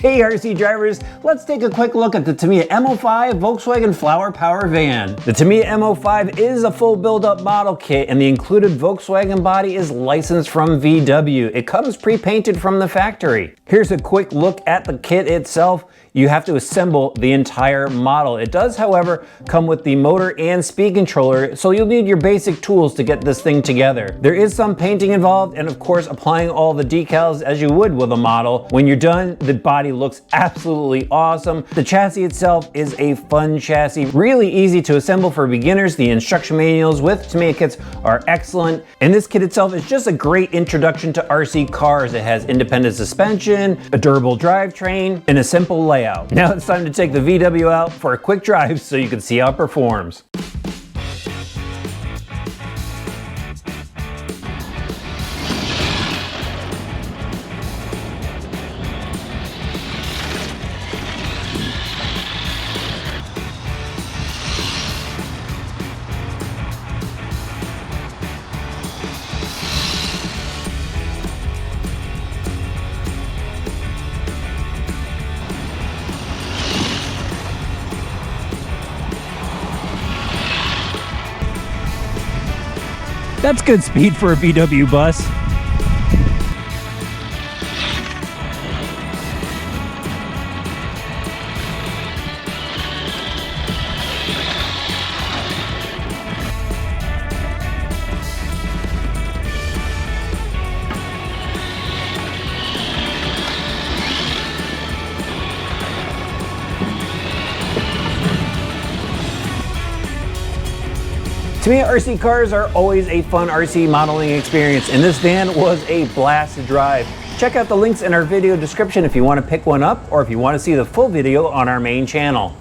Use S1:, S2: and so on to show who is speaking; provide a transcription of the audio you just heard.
S1: Hey RC drivers, let's take a quick look at the Tamiya M05 Volkswagen Flower Power Van. The Tamiya M05 is a full build-up model kit and the included Volkswagen body is licensed from VW. It comes pre-painted from the factory. Here's a quick look at the kit itself. You have to assemble the entire model. It does, however, come with the motor and speed controller, so you'll need your basic tools to get this thing together. There is some painting involved and of course applying all the decals as you would with a model. When you're done, the body looks absolutely awesome. The chassis itself is a fun chassis, really easy to assemble for beginners. The instruction manuals with Tamiya kits are excellent, and this kit itself is just a great introduction to RC cars. It has independent suspension, a durable drivetrain, and a simple layout. Now it's time to take the VW out for a quick drive so you can see how it performs. That's good speed for a VW bus. Tamiya RC cars are always a fun RC modeling experience, and this van was a blast to drive. Check out the links in our video description if you want to pick one up or if you want to see the full video on our main channel.